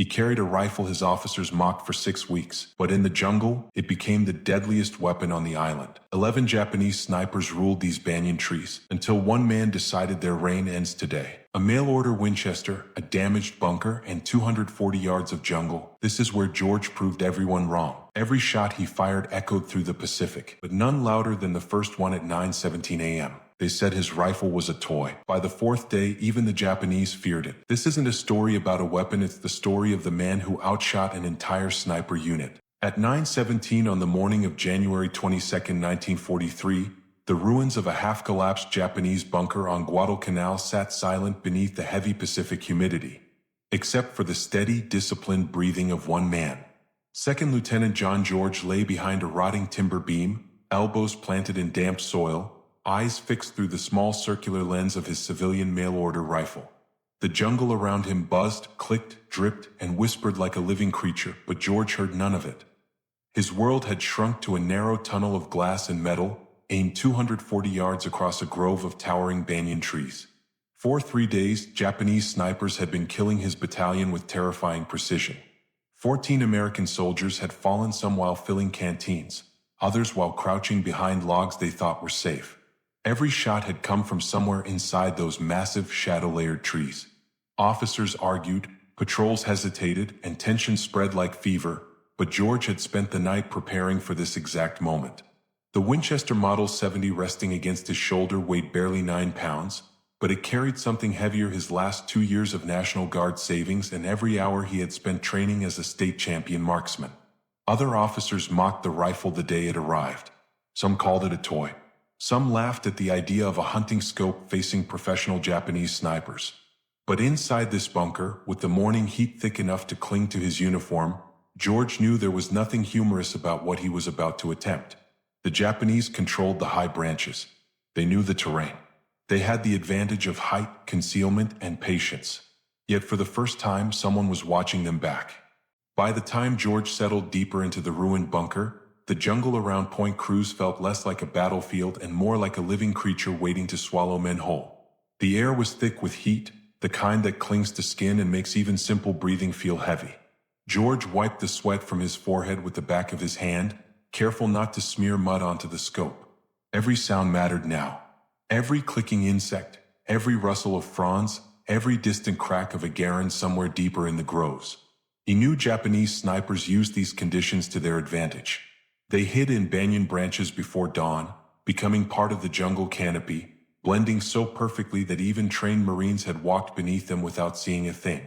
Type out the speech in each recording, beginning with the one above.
He carried a rifle his officers mocked for 6 weeks, but in the jungle, it became the deadliest weapon on the island. 11 Japanese snipers ruled these banyan trees, until one man decided their reign ends today. A mail-order Winchester, a damaged bunker, and 240 yards of jungle. This is where George proved everyone wrong. Every shot he fired echoed through the Pacific, but none louder than the first one at 9:17 a.m. They said his rifle was a toy. By the fourth day, even the Japanese feared it. This isn't a story about a weapon, it's the story of the man who outshot an entire sniper unit. At 9:17 on the morning of January 22, 1943, the ruins of a half-collapsed Japanese bunker on Guadalcanal sat silent beneath the heavy Pacific humidity, except for the steady, disciplined breathing of one man. Second Lieutenant John George lay behind a rotting timber beam, elbows planted in damp soil, eyes fixed through the small circular lens of his civilian mail-order rifle. The jungle around him buzzed, clicked, dripped, and whispered like a living creature, but George heard none of it. His world had shrunk to a narrow tunnel of glass and metal, aimed 240 yards across a grove of towering banyan trees. For 3 days, Japanese snipers had been killing his battalion with terrifying precision. 14 American soldiers had fallen, some while filling canteens, others while crouching behind logs they thought were safe. Every shot had come from somewhere inside those massive, shadow-layered trees. Officers argued, patrols hesitated, and tension spread like fever, but George had spent the night preparing for this exact moment. The Winchester Model 70 resting against his shoulder weighed barely 9 pounds, but it carried something heavier: his last 2 years of National Guard savings and every hour he had spent training as a state champion marksman. Other officers mocked the rifle the day it arrived. Some called it a toy. Some laughed at the idea of a hunting scope facing professional Japanese snipers. But inside this bunker, with the morning heat thick enough to cling to his uniform, George knew there was nothing humorous about what he was about to attempt. The Japanese controlled the high branches. They knew the terrain. They had the advantage of height, concealment, and patience. Yet for the first time, someone was watching them back. By the time George settled deeper into the ruined bunker, the jungle around Point Cruz felt less like a battlefield and more like a living creature waiting to swallow men whole. The air was thick with heat, the kind that clings to skin and makes even simple breathing feel heavy. George wiped the sweat from his forehead with the back of his hand, careful not to smear mud onto the scope. Every sound mattered now. Every clicking insect, every rustle of fronds, every distant crack of a garand somewhere deeper in the groves. He knew Japanese snipers used these conditions to their advantage. They hid in banyan branches before dawn, becoming part of the jungle canopy, blending so perfectly that even trained Marines had walked beneath them without seeing a thing.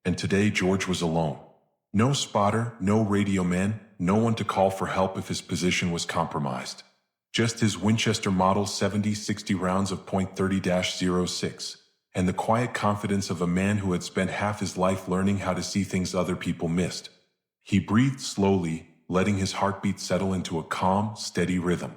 And today George was alone. No spotter, no radio man, no one to call for help if his position was compromised. Just his Winchester Model 70-60 rounds of .30-06, and the quiet confidence of a man who had spent half his life learning how to see things other people missed. He breathed slowly, letting his heartbeat settle into a calm, steady rhythm.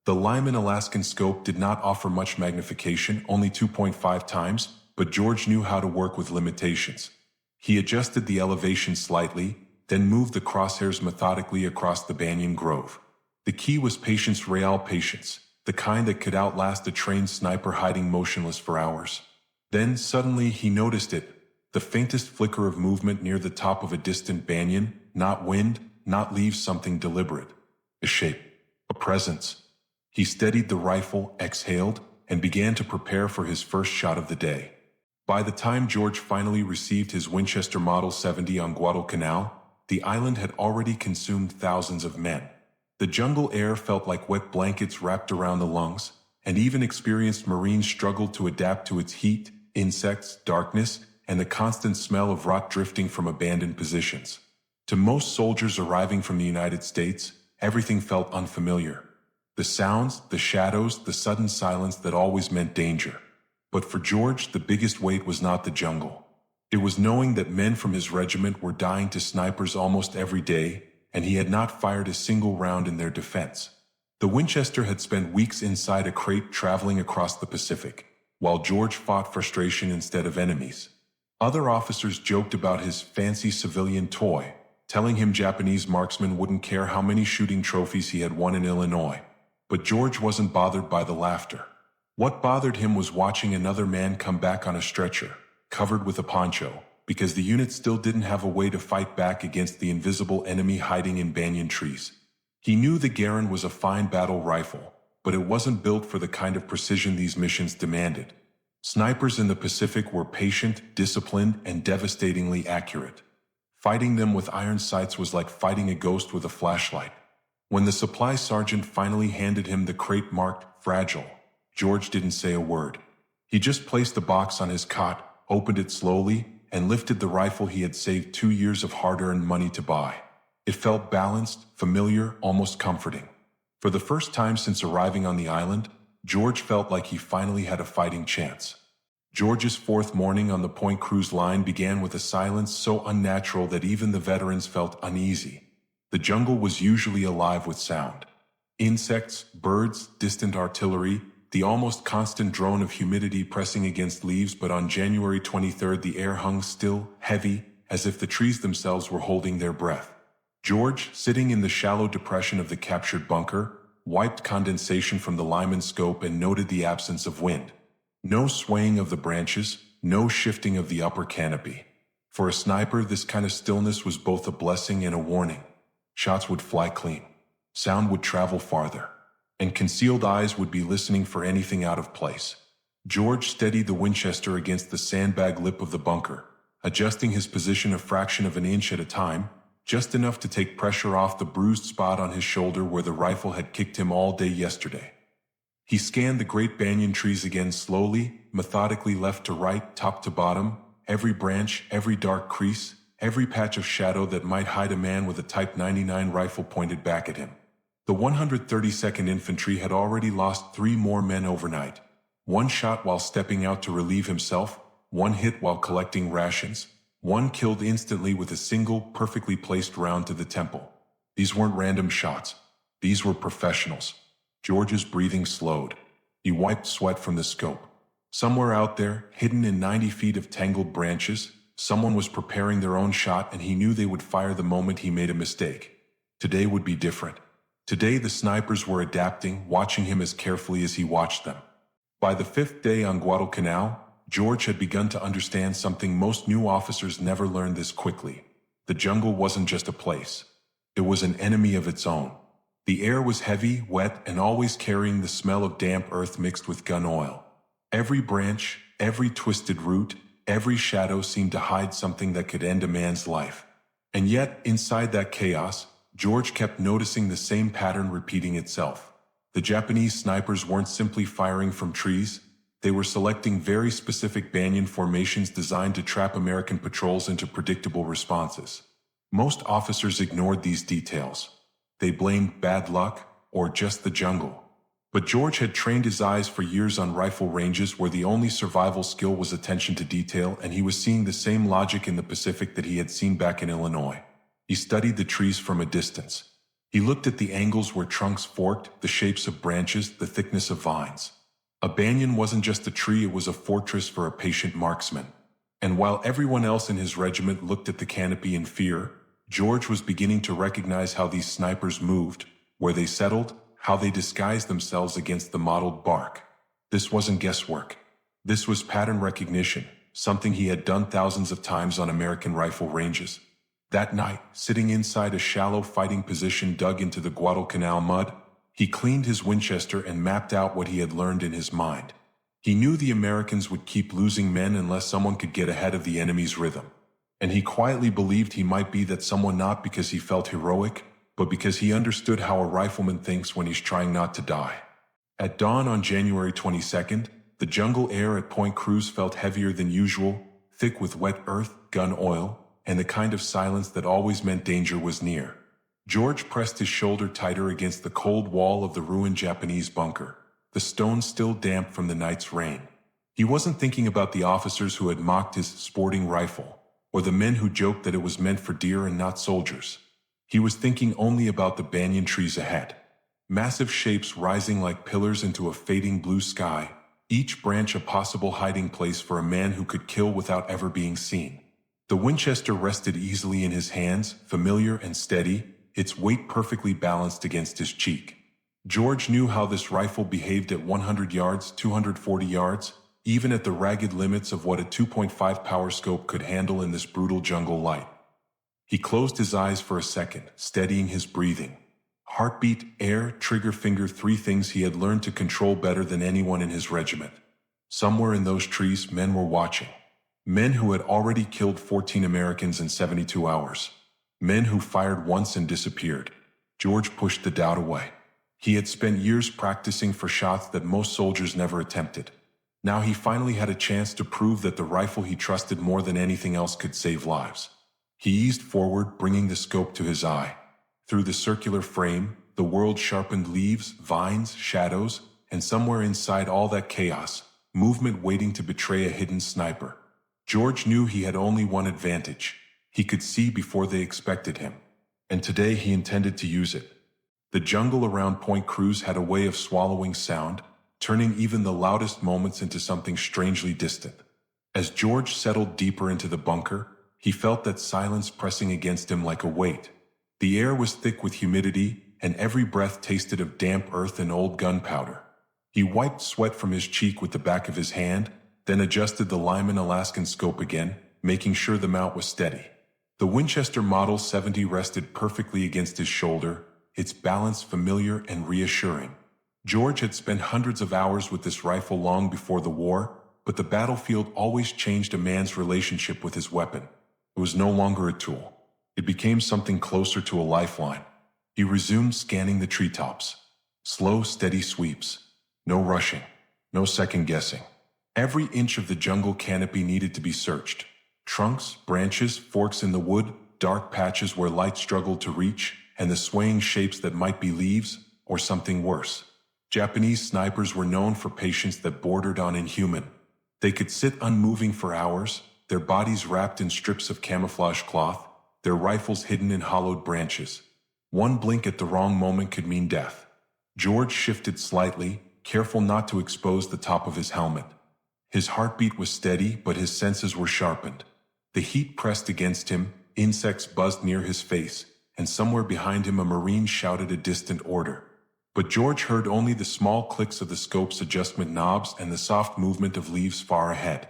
The Lyman Alaskan scope did not offer much magnification, only 2.5 times, but George knew how to work with limitations. He adjusted the elevation slightly, then moved the crosshairs methodically across the banyan grove. The key was patience, real patience, the kind that could outlast a trained sniper hiding motionless for hours. Then suddenly he noticed it, the faintest flicker of movement near the top of a distant banyan, not wind, not leaves, something deliberate. A shape. A presence. He steadied the rifle, exhaled, and began to prepare for his first shot of the day. By the time George finally received his Winchester Model 70 on Guadalcanal, the island had already consumed thousands of men. The jungle air felt like wet blankets wrapped around the lungs, and even experienced Marines struggled to adapt to its heat, insects, darkness, and the constant smell of rot drifting from abandoned positions. To most soldiers arriving from the United States, everything felt unfamiliar. The sounds, the shadows, the sudden silence that always meant danger. But for George, the biggest weight was not the jungle. It was knowing that men from his regiment were dying to snipers almost every day, and he had not fired a single round in their defense. The Winchester had spent weeks inside a crate traveling across the Pacific, while George fought frustration instead of enemies. Other officers joked about his fancy civilian toy, telling him Japanese marksmen wouldn't care how many shooting trophies he had won in Illinois. But George wasn't bothered by the laughter. What bothered him was watching another man come back on a stretcher, covered with a poncho, because the unit still didn't have a way to fight back against the invisible enemy hiding in banyan trees. He knew the Garand was a fine battle rifle, but it wasn't built for the kind of precision these missions demanded. Snipers in the Pacific were patient, disciplined, and devastatingly accurate. Fighting them with iron sights was like fighting a ghost with a flashlight. When the supply sergeant finally handed him the crate marked "Fragile," George didn't say a word. He just placed the box on his cot, opened it slowly, and lifted the rifle he had saved 2 years of hard-earned money to buy. It felt balanced, familiar, almost comforting. For the first time since arriving on the island, George felt like he finally had a fighting chance. George's fourth morning on the Point Cruz line began with a silence so unnatural that even the veterans felt uneasy. The jungle was usually alive with sound. Insects, birds, distant artillery, the almost constant drone of humidity pressing against leaves, but on January 23rd the air hung still, heavy, as if the trees themselves were holding their breath. George, sitting in the shallow depression of the captured bunker, wiped condensation from the Lyman scope and noted the absence of wind. No swaying of the branches, no shifting of the upper canopy. For a sniper, this kind of stillness was both a blessing and a warning. Shots would fly clean. Sound would travel farther. And concealed eyes would be listening for anything out of place. George steadied the Winchester against the sandbag lip of the bunker, adjusting his position a fraction of an inch at a time, just enough to take pressure off the bruised spot on his shoulder where the rifle had kicked him all day yesterday. He scanned the great banyan trees again slowly, methodically left to right, top to bottom, every branch, every dark crease, every patch of shadow that might hide a man with a Type 99 rifle pointed back at him. The 132nd Infantry had already lost 3 more men overnight. 1 shot while stepping out to relieve himself, 1 hit while collecting rations, 1 killed instantly with a single, perfectly placed round to the temple. These weren't random shots. These were professionals. George's breathing slowed. He wiped sweat from the scope. Somewhere out there, hidden in 90 feet of tangled branches, someone was preparing their own shot, and he knew they would fire the moment he made a mistake. Today would be different. Today the snipers were adapting, watching him as carefully as he watched them. By the 5th day on Guadalcanal, George had begun to understand something most new officers never learned this quickly. The jungle wasn't just a place. It was an enemy of its own. The air was heavy, wet, and always carrying the smell of damp earth mixed with gun oil. Every branch, every twisted root, every shadow seemed to hide something that could end a man's life. And yet, inside that chaos, George kept noticing the same pattern repeating itself. The Japanese snipers weren't simply firing from trees. They were selecting very specific banyan formations designed to trap American patrols into predictable responses. Most officers ignored these details. They blamed bad luck or just the jungle. But George had trained his eyes for years on rifle ranges where the only survival skill was attention to detail, and he was seeing the same logic in the Pacific that he had seen back in Illinois. He studied the trees from a distance. He looked at the angles where trunks forked, the shapes of branches, the thickness of vines. A banyan wasn't just a tree, it was a fortress for a patient marksman. And while everyone else in his regiment looked at the canopy in fear, George was beginning to recognize how these snipers moved, where they settled, how they disguised themselves against the mottled bark. This wasn't guesswork. This was pattern recognition, something he had done thousands of times on American rifle ranges. That night, sitting inside a shallow fighting position dug into the Guadalcanal mud, he cleaned his Winchester and mapped out what he had learned in his mind. He knew the Americans would keep losing men unless someone could get ahead of the enemy's rhythm. And he quietly believed he might be that someone, not because he felt heroic, but because he understood how a rifleman thinks when he's trying not to die. At dawn on January 22nd, the jungle air at Point Cruz felt heavier than usual, thick with wet earth, gun oil, and the kind of silence that always meant danger was near. George pressed his shoulder tighter against the cold wall of the ruined Japanese bunker, the stones still damp from the night's rain. He wasn't thinking about the officers who had mocked his sporting rifle, or the men who joked that it was meant for deer and not soldiers. He was thinking only about the banyan trees ahead. Massive shapes rising like pillars into a fading blue sky, each branch a possible hiding place for a man who could kill without ever being seen. The Winchester rested easily in his hands, familiar and steady, its weight perfectly balanced against his cheek. George knew how this rifle behaved at 100 yards, 240 yards. even at the ragged limits of what a 2.5 power scope could handle in this brutal jungle light. He closed his eyes for a second, steadying his breathing. Heartbeat, air, trigger finger, three things he had learned to control better than anyone in his regiment. Somewhere in those trees, men were watching. Men who had already killed 14 Americans in 72 hours. Men who fired once and disappeared. George pushed the doubt away. He had spent years practicing for shots that most soldiers never attempted. Now he finally had a chance to prove that the rifle he trusted more than anything else could save lives. He eased forward, bringing the scope to his eye. Through the circular frame, the world sharpened leaves, vines, shadows, and somewhere inside all that chaos, movement waiting to betray a hidden sniper. George knew he had only one advantage. He could see before they expected him. And today he intended to use it. The jungle around Point Cruz had a way of swallowing sound, turning even the loudest moments into something strangely distant. As George settled deeper into the bunker, he felt that silence pressing against him like a weight. The air was thick with humidity, and every breath tasted of damp earth and old gunpowder. He wiped sweat from his cheek with the back of his hand, then adjusted the Lyman Alaskan scope again, making sure the mount was steady. The Winchester Model 70 rested perfectly against his shoulder, its balance familiar and reassuring. George had spent hundreds of hours with this rifle long before the war, but the battlefield always changed a man's relationship with his weapon. It was no longer a tool. It became something closer to a lifeline. He resumed scanning the treetops. Slow, steady sweeps. No rushing. No second-guessing. Every inch of the jungle canopy needed to be searched. Trunks, branches, forks in the wood, dark patches where light struggled to reach, and the swaying shapes that might be leaves, or something worse. Japanese snipers were known for patience that bordered on inhuman. They could sit unmoving for hours, their bodies wrapped in strips of camouflage cloth, their rifles hidden in hollowed branches. One blink at the wrong moment could mean death. George shifted slightly, careful not to expose the top of his helmet. His heartbeat was steady, but his senses were sharpened. The heat pressed against him, insects buzzed near his face, and somewhere behind him a Marine shouted a distant order. But George heard only the small clicks of the scope's adjustment knobs and the soft movement of leaves far ahead.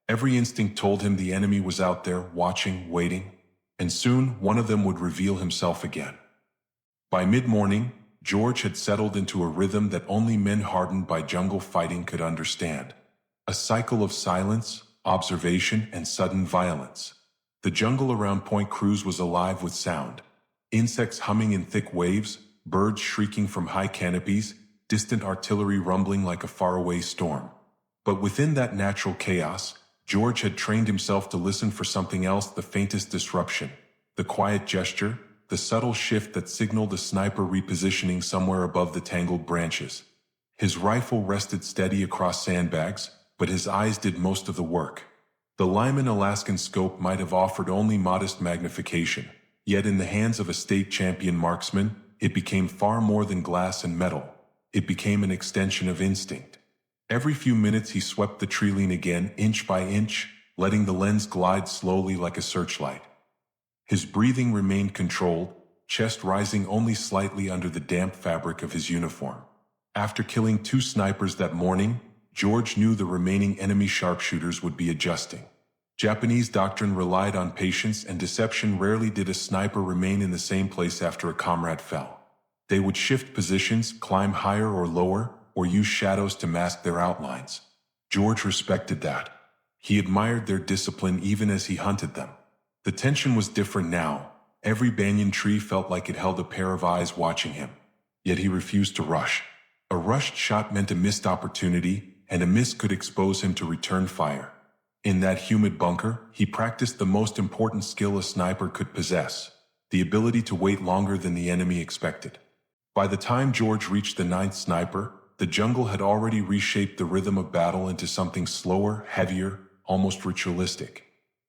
Every instinct told him the enemy was out there, watching, waiting, and soon one of them would reveal himself again. By mid-morning, George had settled into a rhythm that only men hardened by jungle fighting could understand. A cycle of silence, observation, and sudden violence. The jungle around Point Cruz was alive with sound. Insects humming in thick waves, birds shrieking from high canopies, distant artillery rumbling like a faraway storm. But within that natural chaos, George had trained himself to listen for something else, the faintest disruption, the quiet gesture, the subtle shift that signaled a sniper repositioning somewhere above the tangled branches. His rifle rested steady across sandbags, but his eyes did most of the work. The Lyman Alaskan scope might have offered only modest magnification, yet in the hands of a state champion marksman, it became far more than glass and metal. It became an extension of instinct. Every few minutes he swept the treeline again, inch by inch, letting the lens glide slowly like a searchlight. His breathing remained controlled, chest rising only slightly under the damp fabric of his uniform. After killing 2 snipers that morning, George knew the remaining enemy sharpshooters would be adjusting. Japanese doctrine relied on patience and deception. Rarely did a sniper remain in the same place after a comrade fell. They would shift positions, climb higher or lower, or use shadows to mask their outlines. George respected that. He admired their discipline even as he hunted them. The tension was different now. Every banyan tree felt like it held a pair of eyes watching him. Yet he refused to rush. A rushed shot meant a missed opportunity, and a miss could expose him to return fire. In that humid bunker, he practiced the most important skill a sniper could possess, the ability to wait longer than the enemy expected. By the time George reached the 9th sniper, the jungle had already reshaped the rhythm of battle into something slower, heavier, almost ritualistic.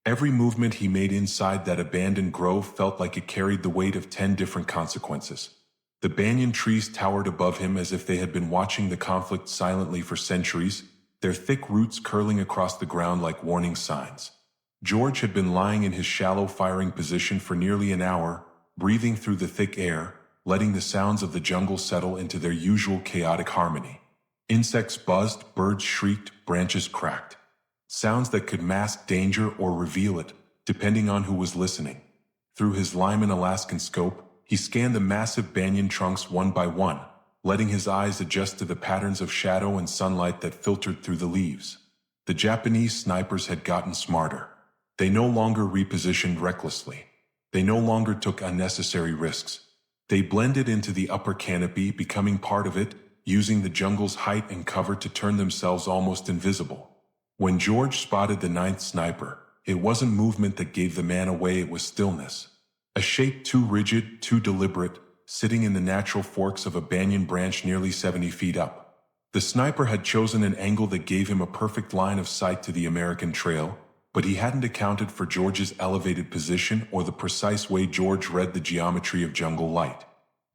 Every movement he made inside that abandoned grove felt like it carried the weight of 10 different consequences. The banyan trees towered above him as if they had been watching the conflict silently for centuries, their thick roots curling across the ground like warning signs. George had been lying in his shallow firing position for nearly an hour, breathing through the thick air, letting the sounds of the jungle settle into their usual chaotic harmony. Insects buzzed, birds shrieked, branches cracked. Sounds that could mask danger or reveal it, depending on who was listening. Through his Lyman Alaskan scope, he scanned the massive banyan trunks one by one, letting his eyes adjust to the patterns of shadow and sunlight that filtered through the leaves. The Japanese snipers had gotten smarter. They no longer repositioned recklessly. They no longer took unnecessary risks. They blended into the upper canopy, becoming part of it, using the jungle's height and cover to turn themselves almost invisible. When George spotted the ninth sniper, it wasn't movement that gave the man away, it was stillness. A shape too rigid, too deliberate, sitting in the natural forks of a banyan branch nearly 70 feet up. The sniper had chosen an angle that gave him a perfect line of sight to the American trail, but he hadn't accounted for George's elevated position or the precise way George read the geometry of jungle light.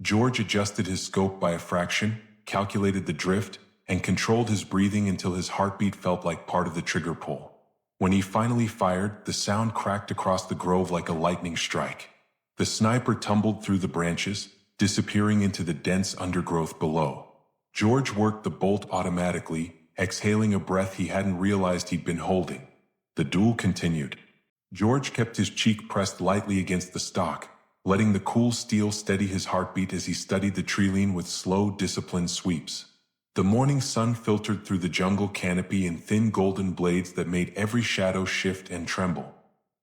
George adjusted his scope by a fraction, calculated the drift, and controlled his breathing until his heartbeat felt like part of the trigger pull. When he finally fired, the sound cracked across the grove like a lightning strike. The sniper tumbled through the branches, disappearing into the dense undergrowth below. George worked the bolt automatically, exhaling a breath he hadn't realized he'd been holding. The duel continued. George kept his cheek pressed lightly against the stock, letting the cool steel steady his heartbeat as he studied the treeline with slow, disciplined sweeps. The morning sun filtered through the jungle canopy in thin golden blades that made every shadow shift and tremble.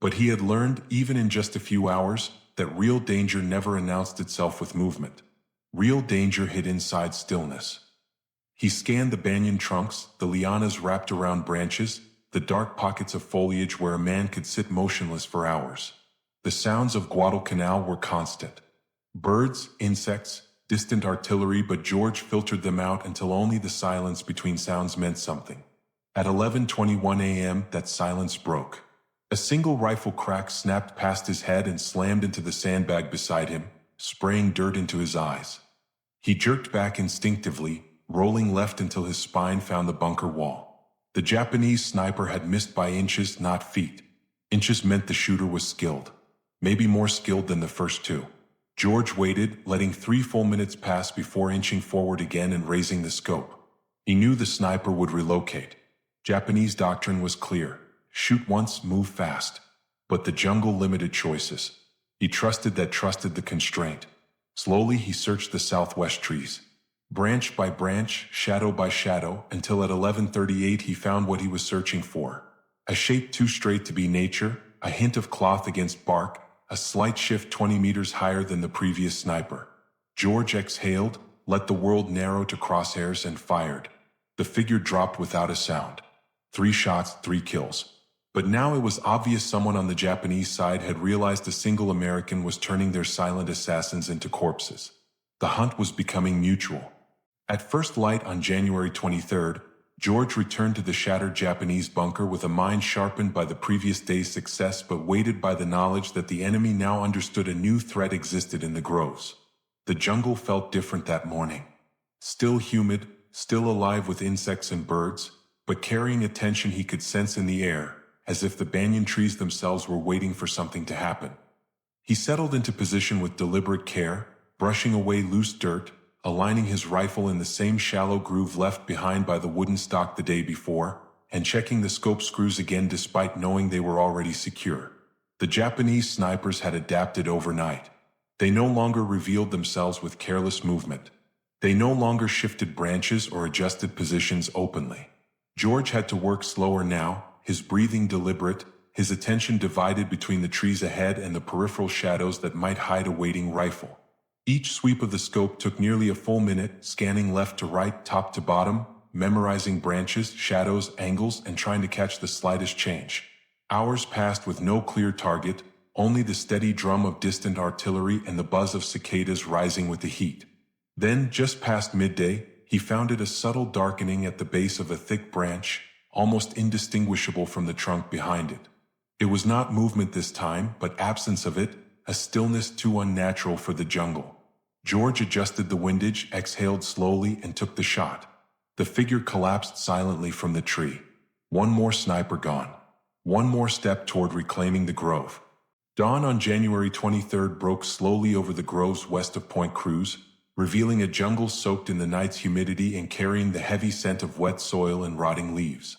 But he had learned, even in just a few hours, that real danger never announced itself with movement. Real danger hid inside stillness. He scanned the banyan trunks, the lianas wrapped around branches, the dark pockets of foliage where a man could sit motionless for hours. The sounds of Guadalcanal were constant. Birds, insects, distant artillery, but George filtered them out until only the silence between sounds meant something. At 11:21 a.m., that silence broke. A single rifle crack snapped past his head and slammed into the sandbag beside him, spraying dirt into his eyes. He jerked back instinctively, rolling left until his spine found the bunker wall. The Japanese sniper had missed by inches, not feet. Inches meant the shooter was skilled. Maybe more skilled than the first two. George waited, letting 3 full minutes pass before inching forward again and raising the scope. He knew the sniper would relocate. Japanese doctrine was clear. Shoot once, move fast. But the jungle limited choices. He trusted the constraint. Slowly he searched the southwest trees. Branch by branch, shadow by shadow, until at 11:38 he found what he was searching for. A shape too straight to be nature, a hint of cloth against bark, a slight shift 20 meters higher than the previous sniper. George exhaled, let the world narrow to crosshairs, and fired. The figure dropped without a sound. 3 shots, 3 kills. But now it was obvious someone on the Japanese side had realized a single American was turning their silent assassins into corpses. The hunt was becoming mutual. At first light on January 23rd, George returned to the shattered Japanese bunker with a mind sharpened by the previous day's success but weighted by the knowledge that the enemy now understood a new threat existed in the groves. The jungle felt different that morning. Still humid, still alive with insects and birds, but carrying a tension he could sense in the air, as if the banyan trees themselves were waiting for something to happen. He settled into position with deliberate care, brushing away loose dirt, aligning his rifle in the same shallow groove left behind by the wooden stock the day before, and checking the scope screws again despite knowing they were already secure. The Japanese snipers had adapted overnight. They no longer revealed themselves with careless movement. They no longer shifted branches or adjusted positions openly. George had to work slower now, his breathing deliberate, his attention divided between the trees ahead and the peripheral shadows that might hide a waiting rifle. Each sweep of the scope took nearly a full minute, scanning left to right, top to bottom, memorizing branches, shadows, angles, and trying to catch the slightest change. Hours passed with no clear target, only the steady drum of distant artillery and the buzz of cicadas rising with the heat. Then, just past midday, he found it a subtle darkening at the base of a thick branch, almost indistinguishable from the trunk behind it. It was not movement this time, but absence of it, a stillness too unnatural for the jungle. George adjusted the windage, exhaled slowly, and took the shot. The figure collapsed silently from the tree. One more sniper gone. One more step toward reclaiming the grove. Dawn on January 23rd broke slowly over the groves west of Point Cruz, revealing a jungle soaked in the night's humidity and carrying the heavy scent of wet soil and rotting leaves.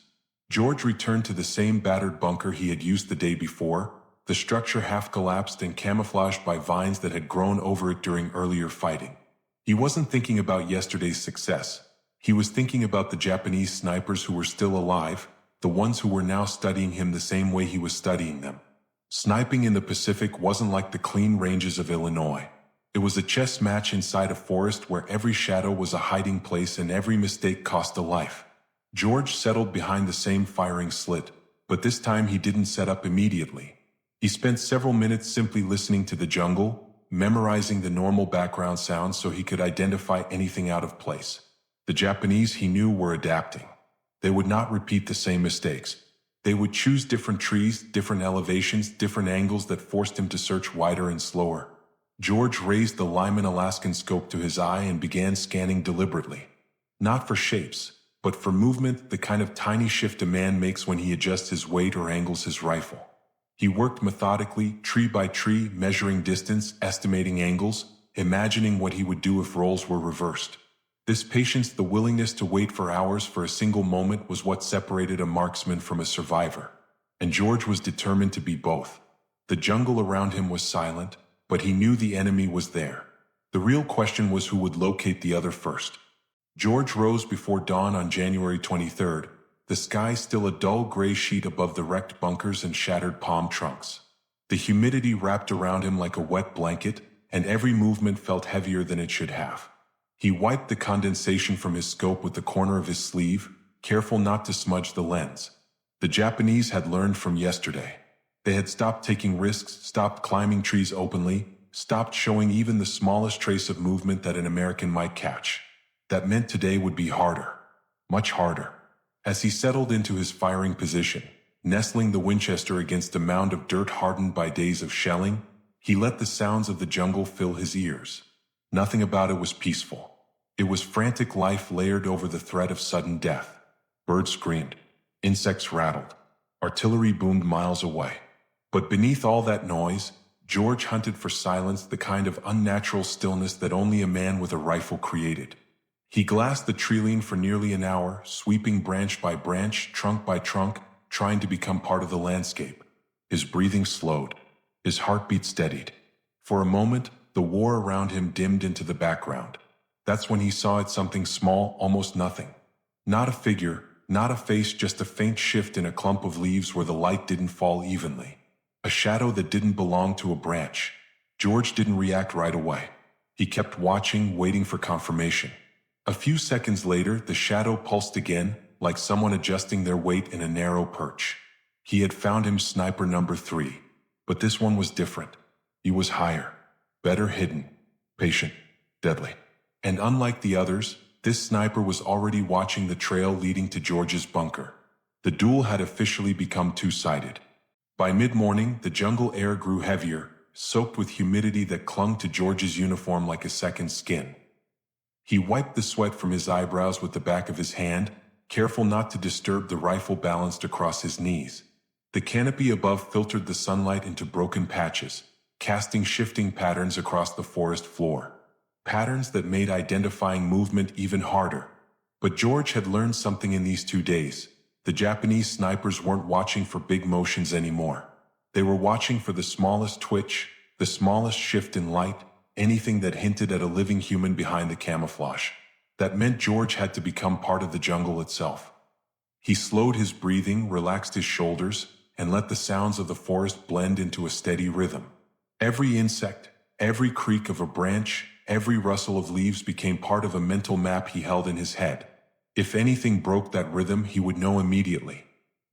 George returned to the same battered bunker he had used the day before, the structure half collapsed and camouflaged by vines that had grown over it during earlier fighting. He wasn't thinking about yesterday's success. He was thinking about the Japanese snipers who were still alive, the ones who were now studying him the same way he was studying them. Sniping in the Pacific wasn't like the clean ranges of Illinois. It was a chess match inside a forest where every shadow was a hiding place and every mistake cost a life. George settled behind the same firing slit, but this time he didn't set up immediately. He spent several minutes simply listening to the jungle, memorizing the normal background sounds so he could identify anything out of place. The Japanese, he knew, were adapting. They would not repeat the same mistakes. They would choose different trees, different elevations, different angles that forced him to search wider and slower. George raised the Lyman Alaskan scope to his eye and began scanning deliberately. Not for shapes, but for movement, the kind of tiny shift a man makes when he adjusts his weight or angles his rifle. He worked methodically, tree by tree, measuring distance, estimating angles, imagining what he would do if roles were reversed. This patience, the willingness to wait for hours for a single moment, was what separated a marksman from a survivor. And George was determined to be both. The jungle around him was silent, but he knew the enemy was there. The real question was who would locate the other first. George rose before dawn on January 23rd, the sky still a dull gray sheet above the wrecked bunkers and shattered palm trunks. The humidity wrapped around him like a wet blanket, and every movement felt heavier than it should have. He wiped the condensation from his scope with the corner of his sleeve, careful not to smudge the lens. The Japanese had learned from yesterday. They had stopped taking risks, stopped climbing trees openly, stopped showing even the smallest trace of movement that an American might catch. That meant today would be harder. Much harder. As he settled into his firing position, nestling the Winchester against a mound of dirt hardened by days of shelling, he let the sounds of the jungle fill his ears. Nothing about it was peaceful. It was frantic life layered over the threat of sudden death. Birds screamed. Insects rattled. Artillery boomed miles away. But beneath all that noise, George hunted for silence, the kind of unnatural stillness that only a man with a rifle created. He glassed the treeline for nearly an hour, sweeping branch by branch, trunk by trunk, trying to become part of the landscape. His breathing slowed. His heartbeat steadied. For a moment, the war around him dimmed into the background. That's when he saw it, something small, almost nothing. Not a figure, not a face, just a faint shift in a clump of leaves where the light didn't fall evenly. A shadow that didn't belong to a branch. George didn't react right away. He kept watching, waiting for confirmation. A few seconds later, the shadow pulsed again, like someone adjusting their weight in a narrow perch. He had found him, sniper number 3. But this one was different. He was higher, better hidden, patient, deadly. And unlike the others, this sniper was already watching the trail leading to George's bunker. The duel had officially become two-sided. By mid-morning, the jungle air grew heavier, soaked with humidity that clung to George's uniform like a second skin. He wiped the sweat from his eyebrows with the back of his hand, careful not to disturb the rifle balanced across his knees. The canopy above filtered the sunlight into broken patches, casting shifting patterns across the forest floor. Patterns that made identifying movement even harder. But George had learned something in these 2 days. The Japanese snipers weren't watching for big motions anymore. They were watching for the smallest twitch, the smallest shift in light, anything that hinted at a living human behind the camouflage. That meant George had to become part of the jungle itself. He slowed his breathing, relaxed his shoulders, and let the sounds of the forest blend into a steady rhythm. Every insect, every creak of a branch, every rustle of leaves became part of a mental map he held in his head. If anything broke that rhythm, he would know immediately.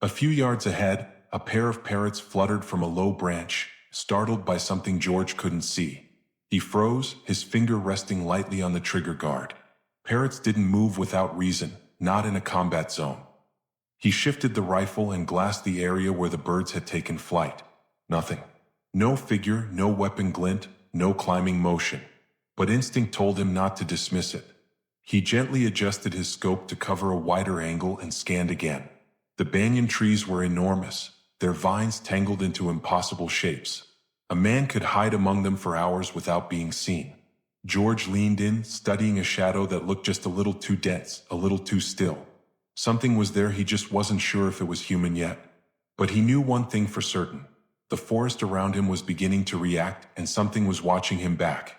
A few yards ahead, a pair of parrots fluttered from a low branch, startled by something George couldn't see. He froze, his finger resting lightly on the trigger guard. Parrots didn't move without reason, not in a combat zone. He shifted the rifle and glassed the area where the birds had taken flight. Nothing. No figure, no weapon glint, no climbing motion. But instinct told him not to dismiss it. He gently adjusted his scope to cover a wider angle and scanned again. The banyan trees were enormous, their vines tangled into impossible shapes. A man could hide among them for hours without being seen. George leaned in, studying a shadow that looked just a little too dense, a little too still. Something was there, he just wasn't sure if it was human yet. But he knew one thing for certain. The forest around him was beginning to react, and something was watching him back.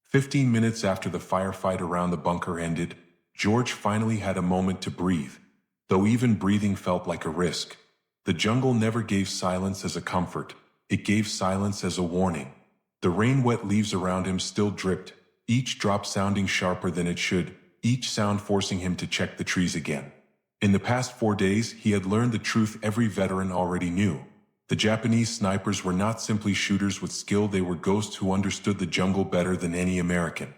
15 minutes after the firefight around the bunker ended, George finally had a moment to breathe, though even breathing felt like a risk. The jungle never gave silence as a comfort, it gave silence as a warning. The rain-wet leaves around him still dripped, each drop sounding sharper than it should, each sound forcing him to check the trees again. In the past 4 days, he had learned the truth every veteran already knew. The Japanese snipers were not simply shooters with skill, they were ghosts who understood the jungle better than any American.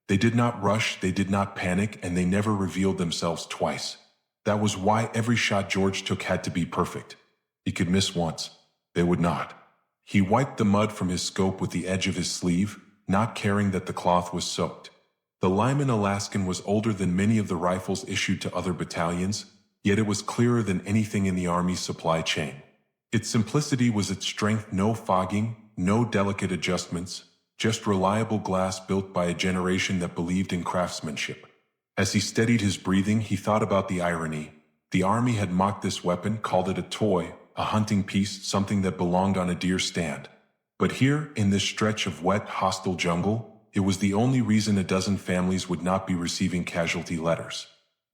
They did not rush, they did not panic, and they never revealed themselves twice. That was why every shot George took had to be perfect. He could miss once. They would not. He wiped the mud from his scope with the edge of his sleeve, not caring that the cloth was soaked. The Lyman Alaskan was older than many of the rifles issued to other battalions, yet it was clearer than anything in the Army's supply chain. Its simplicity was its strength, no fogging, no delicate adjustments, just reliable glass built by a generation that believed in craftsmanship. As he steadied his breathing, he thought about the irony. The Army had mocked this weapon, called it a toy, a hunting piece, something that belonged on a deer stand. But here, in this stretch of wet, hostile jungle, it was the only reason a dozen families would not be receiving casualty letters.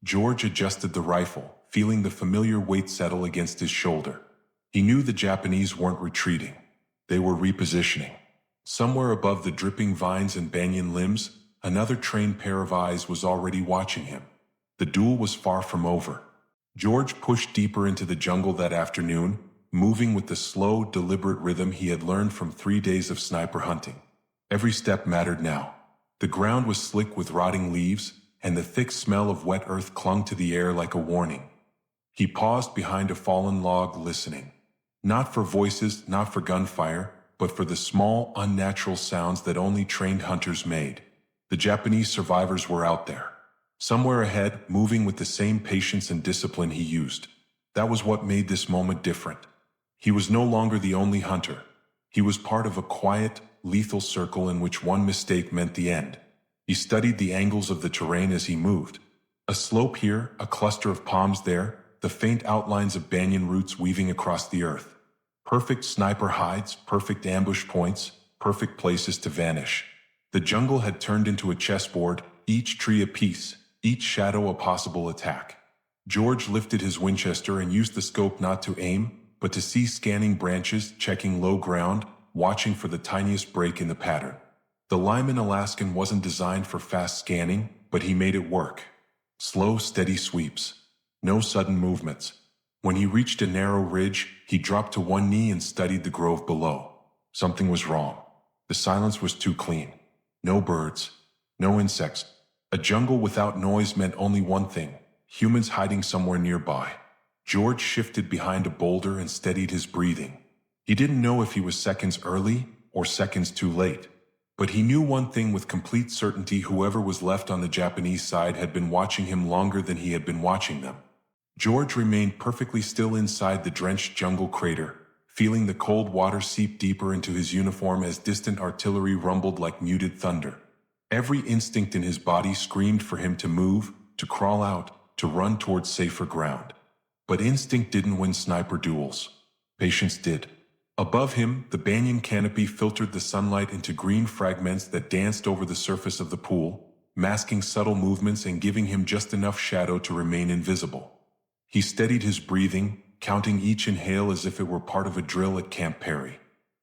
George adjusted the rifle, feeling the familiar weight settle against his shoulder. He knew the Japanese weren't retreating. They were repositioning. Somewhere above the dripping vines and banyan limbs, another trained pair of eyes was already watching him. The duel was far from over. George pushed deeper into the jungle that afternoon, moving with the slow, deliberate rhythm he had learned from 3 days of sniper hunting. Every step mattered now. The ground was slick with rotting leaves, and the thick smell of wet earth clung to the air like a warning. He paused behind a fallen log, listening. Not for voices, not for gunfire, but for the small, unnatural sounds that only trained hunters made. The Japanese survivors were out there. Somewhere ahead, moving with the same patience and discipline he used. That was what made this moment different. He was no longer the only hunter. He was part of a quiet, lethal circle in which one mistake meant the end. He studied the angles of the terrain as he moved. A slope here, a cluster of palms there, the faint outlines of banyan roots weaving across the earth. Perfect sniper hides, perfect ambush points, perfect places to vanish. The jungle had turned into a chessboard, each tree a piece, each shadow a possible attack. George lifted his Winchester and used the scope not to aim, but to see, scanning branches, checking low ground, watching for the tiniest break in the pattern. The Lyman Alaskan wasn't designed for fast scanning, but he made it work. Slow, steady sweeps. No sudden movements. When he reached a narrow ridge, he dropped to one knee and studied the grove below. Something was wrong. The silence was too clean. No birds. No insects. A jungle without noise meant only one thing: humans hiding somewhere nearby. George shifted behind a boulder and steadied his breathing. He didn't know if he was seconds early or seconds too late. But he knew one thing with complete certainty: whoever was left on the Japanese side had been watching him longer than he had been watching them. George remained perfectly still inside the drenched jungle crater, feeling the cold water seep deeper into his uniform as distant artillery rumbled like muted thunder. Every instinct in his body screamed for him to move, to crawl out, to run towards safer ground. But instinct didn't win sniper duels. Patience did. Above him, the banyan canopy filtered the sunlight into green fragments that danced over the surface of the pool, masking subtle movements and giving him just enough shadow to remain invisible. He steadied his breathing, counting each inhale as if it were part of a drill at Camp Perry.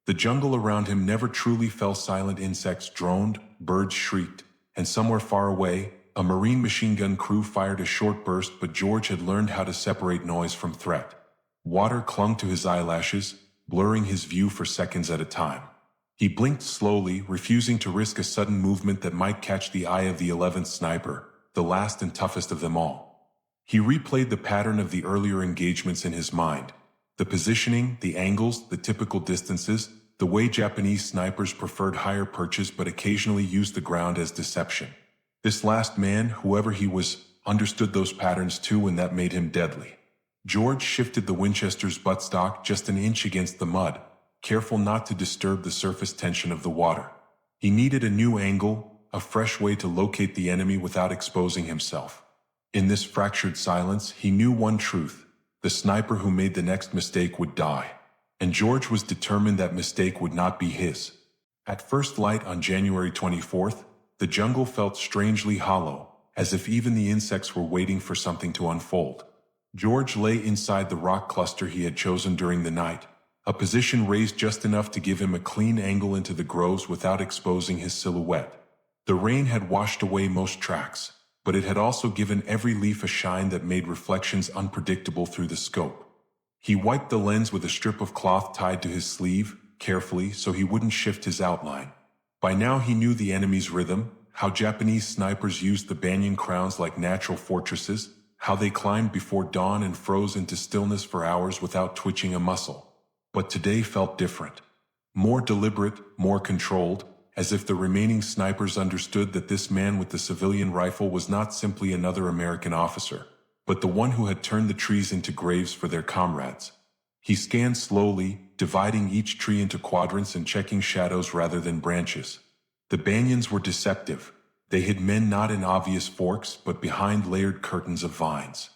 The jungle around him never truly fell silent. Insects droned, birds shrieked, and somewhere far away, a Marine machine gun crew fired a short burst, but George had learned how to separate noise from threat. Water clung to his eyelashes, blurring his view for seconds at a time. He blinked slowly, refusing to risk a sudden movement that might catch the eye of the 11th sniper, the last and toughest of them all. He replayed the pattern of the earlier engagements in his mind. The positioning, the angles, the typical distances, the way Japanese snipers preferred higher perches but occasionally used the ground as deception. This last man, whoever he was, understood those patterns too, and that made him deadly. George shifted the Winchester's buttstock just an inch against the mud, careful not to disturb the surface tension of the water. He needed a new angle, a fresh way to locate the enemy without exposing himself. In this fractured silence, he knew one truth: the sniper who made the next mistake would die. And George was determined that mistake would not be his. At first light on January 24th, the jungle felt strangely hollow, as if even the insects were waiting for something to unfold. George lay inside the rock cluster he had chosen during the night, a position raised just enough to give him a clean angle into the groves without exposing his silhouette. The rain had washed away most tracks, but it had also given every leaf a shine that made reflections unpredictable through the scope. He wiped the lens with a strip of cloth tied to his sleeve, carefully so he wouldn't shift his outline. By now he knew the enemy's rhythm, how Japanese snipers used the banyan crowns like natural fortresses, how they climbed before dawn and froze into stillness for hours without twitching a muscle. But today felt different. More deliberate, more controlled, as if the remaining snipers understood that this man with the civilian rifle was not simply another American officer, but the one who had turned the trees into graves for their comrades. He scanned slowly, dividing each tree into quadrants and checking shadows rather than branches. The banyans were deceptive. They hid men not in obvious forks, but behind layered curtains of vines.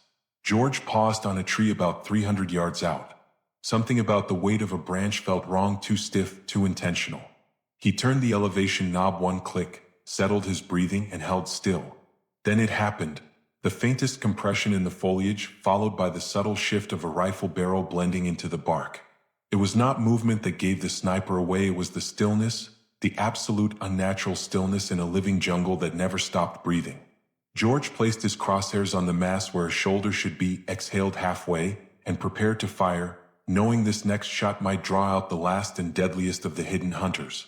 George paused on a tree about 300 yards out. Something about the weight of a branch felt wrong, too stiff, too intentional. He turned the elevation knob one click, settled his breathing, and held still. Then it happened. The faintest compression in the foliage, followed by the subtle shift of a rifle barrel blending into the bark. It was not movement that gave the sniper away, it was the stillness, the absolute unnatural stillness in a living jungle that never stopped breathing. George placed his crosshairs on the mass where a shoulder should be, exhaled halfway, and prepared to fire, knowing this next shot might draw out the last and deadliest of the hidden hunters.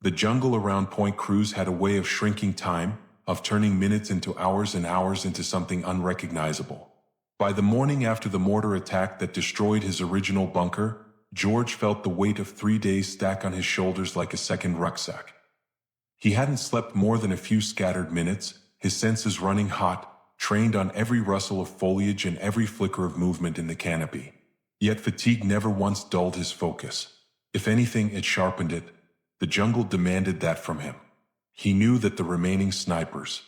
The jungle around Point Cruz had a way of shrinking time, of turning minutes into hours and hours into something unrecognizable. By the morning after the mortar attack that destroyed his original bunker, George felt the weight of 3 days stack on his shoulders like a second rucksack. He hadn't slept more than a few scattered minutes, his senses running hot, trained on every rustle of foliage and every flicker of movement in the canopy. Yet fatigue never once dulled his focus. If anything, it sharpened it. The jungle demanded that from him. He knew that the remaining snipers,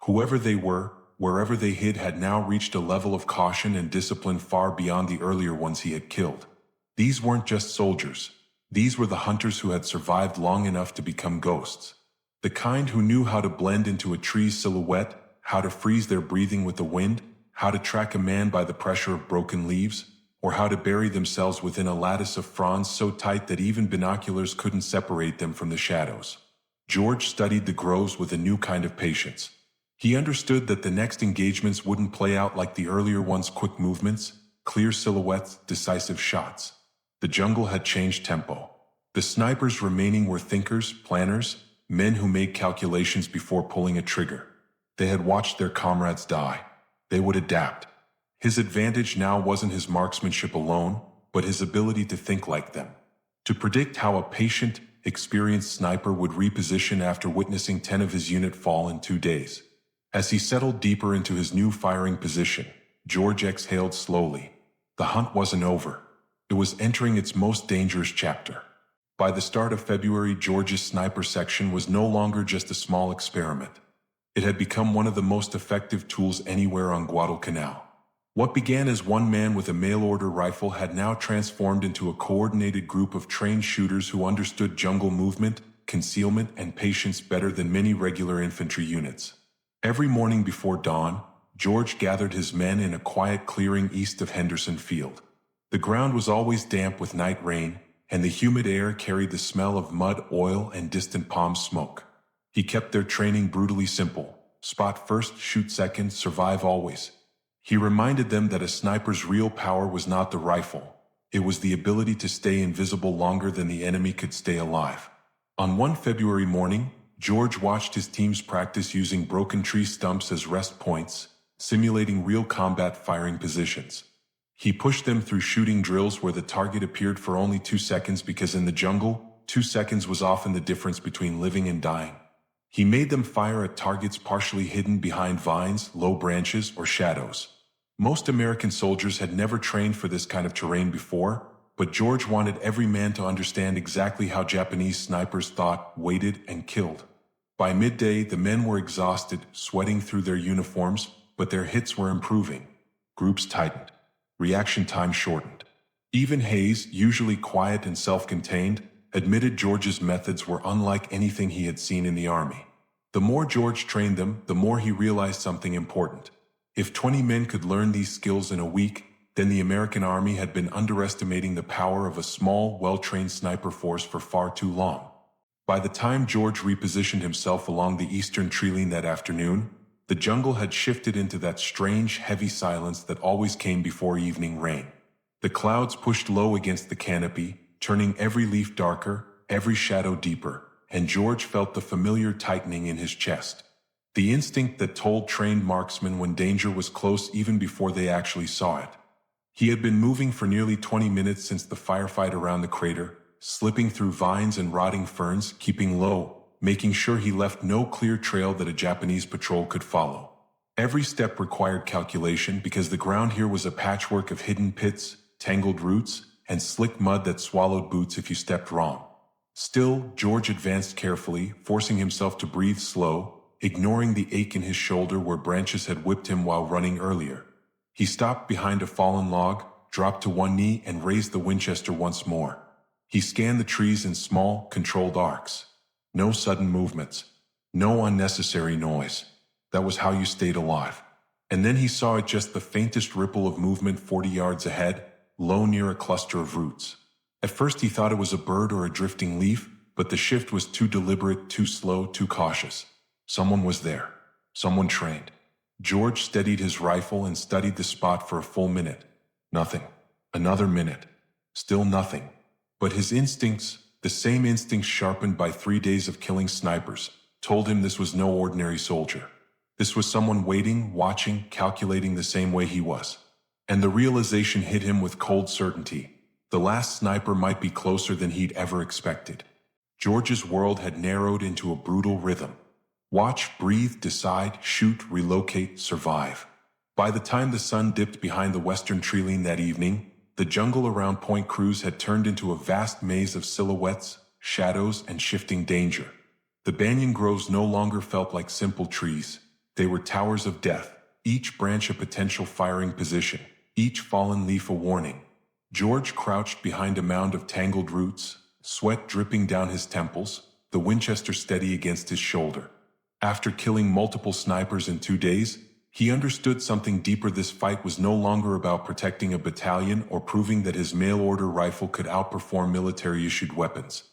whoever they were, wherever they hid, had now reached a level of caution and discipline far beyond the earlier ones he had killed. These weren't just soldiers. These were the hunters who had survived long enough to become ghosts. The kind who knew how to blend into a tree's silhouette, how to freeze their breathing with the wind, how to track a man by the pressure of broken leaves, or how to bury themselves within a lattice of fronds so tight that even binoculars couldn't separate them from the shadows. George studied the groves with a new kind of patience. He understood that the next engagements wouldn't play out like the earlier ones: quick movements, clear silhouettes, decisive shots. The jungle had changed tempo. The snipers remaining were thinkers, planners, men who made calculations before pulling a trigger. They had watched their comrades die. They would adapt. His advantage now wasn't his marksmanship alone, but his ability to think like them. To predict how a patient, experienced sniper would reposition after witnessing 10 of his unit fall in 2 days. As he settled deeper into his new firing position, George exhaled slowly. The hunt wasn't over. It was entering its most dangerous chapter. By the start of February, George's sniper section was no longer just a small experiment. It had become one of the most effective tools anywhere on Guadalcanal. What began as one man with a mail-order rifle had now transformed into a coordinated group of trained shooters who understood jungle movement, concealment, and patience better than many regular infantry units. Every morning before dawn, George gathered his men in a quiet clearing east of Henderson Field. The ground was always damp with night rain, and the humid air carried the smell of mud, oil, and distant palm smoke. He kept their training brutally simple: spot first, shoot second, survive always. He reminded them that a sniper's real power was not the rifle. It was the ability to stay invisible longer than the enemy could stay alive. On one February morning, George watched his teams practice using broken tree stumps as rest points, simulating real combat firing positions. He pushed them through shooting drills where the target appeared for only 2 seconds because in the jungle, 2 seconds was often the difference between living and dying. He made them fire at targets partially hidden behind vines, low branches, or shadows. Most American soldiers had never trained for this kind of terrain before, but George wanted every man to understand exactly how Japanese snipers thought, waited, and killed. By midday, the men were exhausted, sweating through their uniforms, but their hits were improving. Groups tightened. Reaction time shortened. Even Hayes, usually quiet and self-contained, admitted George's methods were unlike anything he had seen in the army. The more George trained them, the more he realized something important. If 20 men could learn these skills in a week, then the American army had been underestimating the power of a small, well-trained sniper force for far too long. By the time George repositioned himself along the eastern treeline that afternoon, the jungle had shifted into that strange, heavy silence that always came before evening rain. The clouds pushed low against the canopy, turning every leaf darker, every shadow deeper, and George felt the familiar tightening in his chest. The instinct that told trained marksmen when danger was close even before they actually saw it. He had been moving for nearly 20 minutes since the firefight around the crater, slipping through vines and rotting ferns, keeping low, making sure he left no clear trail that a Japanese patrol could follow. Every step required calculation because the ground here was a patchwork of hidden pits, tangled roots, and slick mud that swallowed boots if you stepped wrong. Still, George advanced carefully, forcing himself to breathe slow, ignoring the ache in his shoulder where branches had whipped him while running earlier. He stopped behind a fallen log, dropped to one knee, and raised the Winchester once more. He scanned the trees in small, controlled arcs. No sudden movements. No unnecessary noise. That was how you stayed alive. And then he saw just the faintest ripple of movement 40 yards ahead, low near a cluster of roots. At first he thought it was a bird or a drifting leaf, but the shift was too deliberate, too slow, too cautious. Someone was there. Someone trained. George steadied his rifle and studied the spot for a full minute. Nothing. Another minute. Still nothing. But his instincts, the same instincts sharpened by 3 days of killing snipers, told him this was no ordinary soldier. This was someone waiting, watching, calculating the same way he was. And the realization hit him with cold certainty. The last sniper might be closer than he'd ever expected. George's world had narrowed into a brutal rhythm. Watch, breathe, decide, shoot, relocate, survive. By the time the sun dipped behind the western treeline that evening, the jungle around Point Cruz had turned into a vast maze of silhouettes, shadows, and shifting danger. The banyan groves no longer felt like simple trees. They were towers of death, each branch a potential firing position, each fallen leaf a warning. George crouched behind a mound of tangled roots, sweat dripping down his temples, the Winchester steady against his shoulder. After killing multiple snipers in 2 days, he understood something deeper. This fight was no longer about protecting a battalion or proving that his mail-order rifle could outperform military-issued weapons.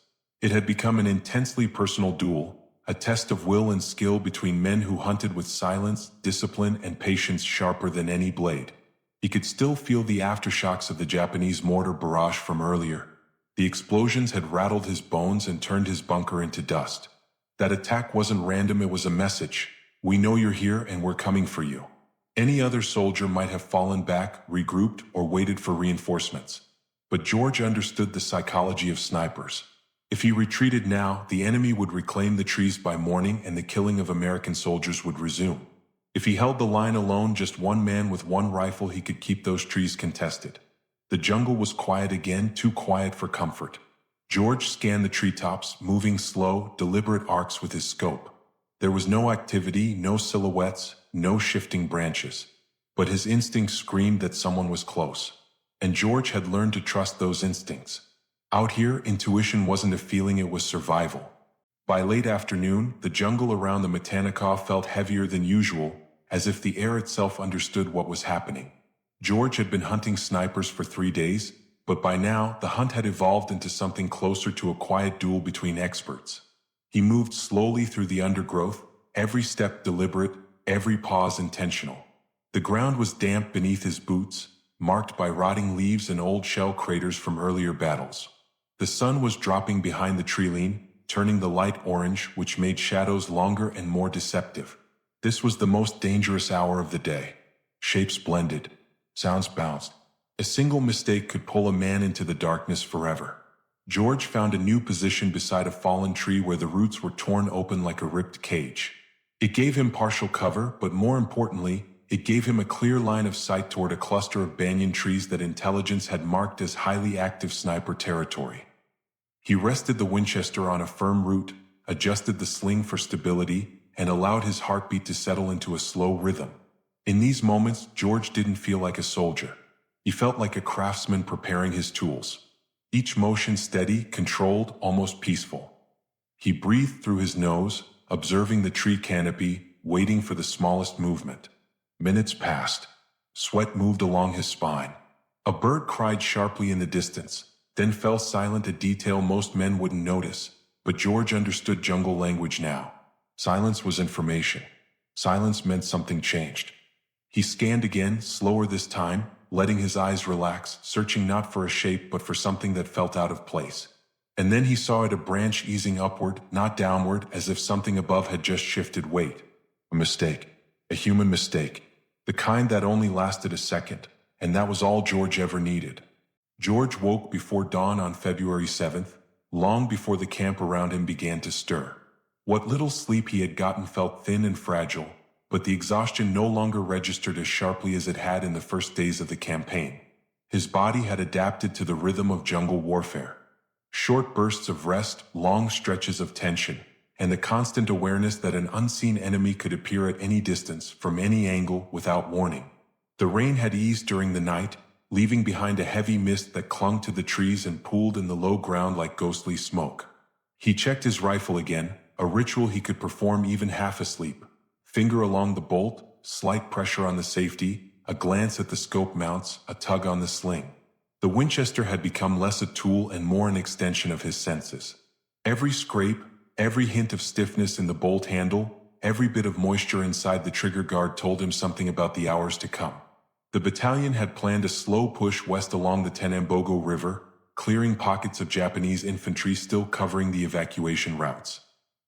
It had become an intensely personal duel, a test of will and skill between men who hunted with silence, discipline, and patience sharper than any blade. He could still feel the aftershocks of the Japanese mortar barrage from earlier. The explosions had rattled his bones and turned his bunker into dust. That attack wasn't random, it was a message. We know you're here and we're coming for you. Any other soldier might have fallen back, regrouped, or waited for reinforcements. But George understood the psychology of snipers. If he retreated now, the enemy would reclaim the trees by morning and the killing of American soldiers would resume. If he held the line alone, just one man with one rifle, he could keep those trees contested. The jungle was quiet again, too quiet for comfort. George scanned the treetops, moving slow, deliberate arcs with his scope. There was no activity, no silhouettes, no shifting branches. But his instincts screamed that someone was close. And George had learned to trust those instincts. Out here, intuition wasn't a feeling, it was survival. By late afternoon, the jungle around the Matanikaw felt heavier than usual, as if the air itself understood what was happening. George had been hunting snipers for 3 days, but by now, the hunt had evolved into something closer to a quiet duel between experts. He moved slowly through the undergrowth, every step deliberate, every pause intentional. The ground was damp beneath his boots, marked by rotting leaves and old shell craters from earlier battles. The sun was dropping behind the treeline, turning the light orange, which made shadows longer and more deceptive. This was the most dangerous hour of the day. Shapes blended. Sounds bounced. A single mistake could pull a man into the darkness forever. George found a new position beside a fallen tree where the roots were torn open like a ripped cage. It gave him partial cover, but more importantly, it gave him a clear line of sight toward a cluster of banyan trees that intelligence had marked as highly active sniper territory. He rested the Winchester on a firm root, adjusted the sling for stability, and allowed his heartbeat to settle into a slow rhythm. In these moments, George didn't feel like a soldier. He felt like a craftsman preparing his tools. Each motion steady, controlled, almost peaceful. He breathed through his nose, observing the tree canopy, waiting for the smallest movement. Minutes passed. Sweat moved along his spine. A bird cried sharply in the distance, then fell silent, a detail most men wouldn't notice. But George understood jungle language now. Silence was information. Silence meant something changed. He scanned again, slower this time, letting his eyes relax, searching not for a shape but for something that felt out of place. And then he saw it, a branch easing upward, not downward, as if something above had just shifted weight. A mistake. A human mistake. The kind that only lasted a second, and that was all George ever needed. George woke before dawn on February 7th, long before the camp around him began to stir. What little sleep he had gotten felt thin and fragile, but the exhaustion no longer registered as sharply as it had in the first days of the campaign. His body had adapted to the rhythm of jungle warfare. Short bursts of rest, long stretches of tension, and the constant awareness that an unseen enemy could appear at any distance, from any angle, without warning. The rain had eased during the night, leaving behind a heavy mist that clung to the trees and pooled in the low ground like ghostly smoke. He checked his rifle again, a ritual he could perform even half asleep. Finger along the bolt, slight pressure on the safety, a glance at the scope mounts, a tug on the sling. The Winchester had become less a tool and more an extension of his senses. Every scrape, every hint of stiffness in the bolt handle, every bit of moisture inside the trigger guard told him something about the hours to come. The battalion had planned a slow push west along the Tenambogo River, clearing pockets of Japanese infantry still covering the evacuation routes.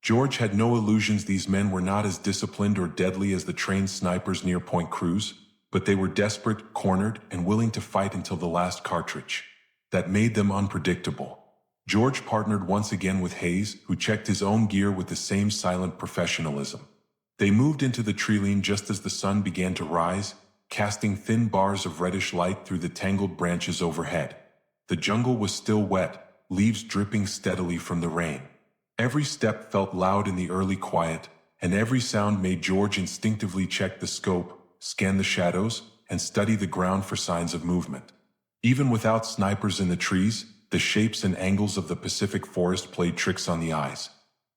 George had no illusions these men were not as disciplined or deadly as the trained snipers near Point Cruz, but they were desperate, cornered, and willing to fight until the last cartridge. That made them unpredictable. George partnered once again with Hayes, who checked his own gear with the same silent professionalism. They moved into the treeline just as the sun began to rise, casting thin bars of reddish light through the tangled branches overhead. The jungle was still wet, leaves dripping steadily from the rain. Every step felt loud in the early quiet, and every sound made George instinctively check the scope, scan the shadows, and study the ground for signs of movement. Even without snipers in the trees, the shapes and angles of the Pacific forest played tricks on the eyes.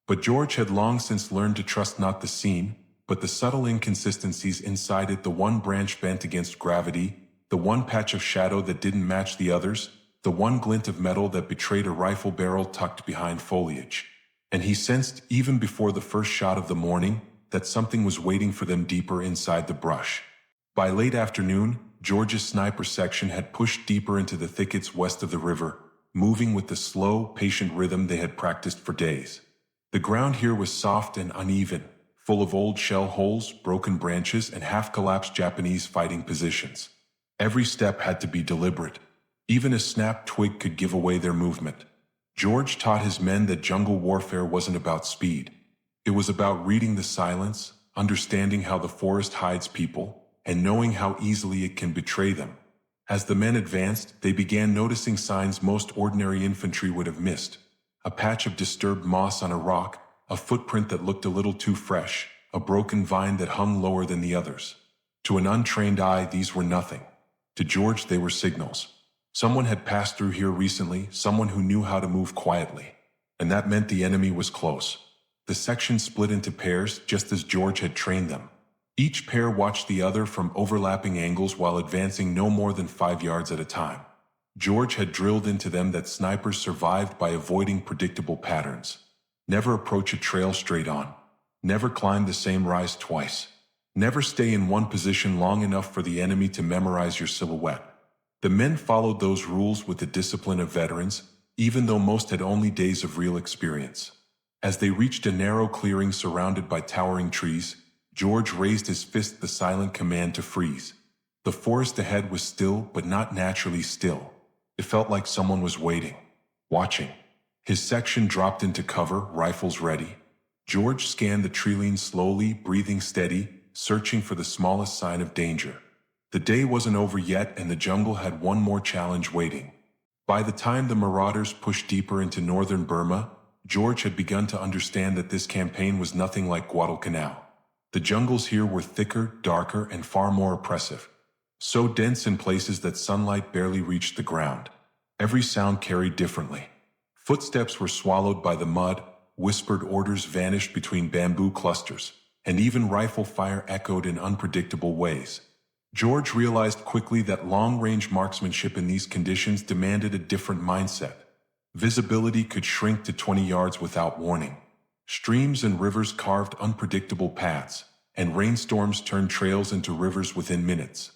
But George had long since learned to trust not the scene, but the subtle inconsistencies inside it, the one branch bent against gravity, the one patch of shadow that didn't match the others, the one glint of metal that betrayed a rifle barrel tucked behind foliage. And he sensed, even before the first shot of the morning, that something was waiting for them deeper inside the brush. By late afternoon, George's sniper section had pushed deeper into the thickets west of the river, moving with the slow, patient rhythm they had practiced for days. The ground here was soft and uneven, full of old shell holes, broken branches, and half-collapsed Japanese fighting positions. Every step had to be deliberate. Even a snapped twig could give away their movement. George taught his men that jungle warfare wasn't about speed. It was about reading the silence, understanding how the forest hides people, and knowing how easily it can betray them. As the men advanced, they began noticing signs most ordinary infantry would have missed. A patch of disturbed moss on a rock, a footprint that looked a little too fresh, a broken vine that hung lower than the others. To an untrained eye, these were nothing. To George, they were signals. Someone had passed through here recently, someone who knew how to move quietly. And that meant the enemy was close. The section split into pairs, just as George had trained them. Each pair watched the other from overlapping angles while advancing no more than 5 yards at a time. George had drilled into them that snipers survived by avoiding predictable patterns. Never approach a trail straight on. Never climb the same rise twice. Never stay in one position long enough for the enemy to memorize your silhouette. The men followed those rules with the discipline of veterans, even though most had only days of real experience. As they reached a narrow clearing surrounded by towering trees, George raised his fist, the silent command to freeze. The forest ahead was still, but not naturally still. It felt like someone was waiting, watching. His section dropped into cover, rifles ready. George scanned the treeline slowly, breathing steady, searching for the smallest sign of danger. The day wasn't over yet, and the jungle had one more challenge waiting. By the time the marauders pushed deeper into northern Burma, George had begun to understand that this campaign was nothing like Guadalcanal. The jungles here were thicker, darker, and far more oppressive. So dense in places that sunlight barely reached the ground. Every sound carried differently. Footsteps were swallowed by the mud, whispered orders vanished between bamboo clusters, and even rifle fire echoed in unpredictable ways. George realized quickly that long-range marksmanship in these conditions demanded a different mindset. Visibility could shrink to 20 yards without warning. Streams and rivers carved unpredictable paths, and rainstorms turned trails into rivers within minutes.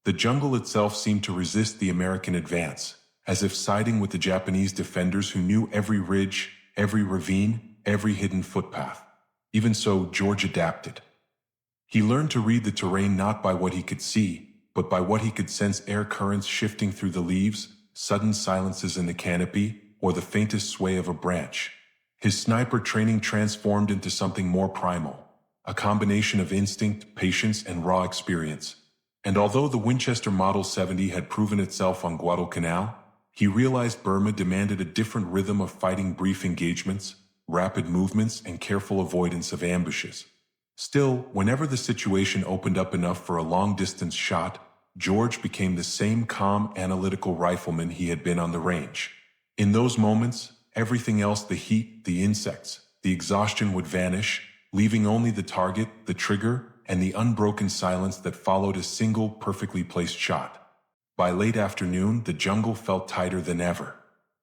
The jungle itself seemed to resist the American advance, as if siding with the Japanese defenders who knew every ridge, every ravine, every hidden footpath. Even so, George adapted. He learned to read the terrain not by what he could see, but by what he could sense: air currents shifting through the leaves, sudden silences in the canopy, or the faintest sway of a branch. His sniper training transformed into something more primal, a combination of instinct, patience, and raw experience. And although the Winchester Model 70 had proven itself on Guadalcanal, he realized Burma demanded a different rhythm of fighting: brief engagements, rapid movements, and careful avoidance of ambushes. Still, whenever the situation opened up enough for a long-distance shot, George became the same calm, analytical rifleman he had been on the range. In those moments, everything else, the heat, the insects, the exhaustion, would vanish, leaving only the target, the trigger, and the unbroken silence that followed a single, perfectly placed shot. By late afternoon, the jungle felt tighter than ever.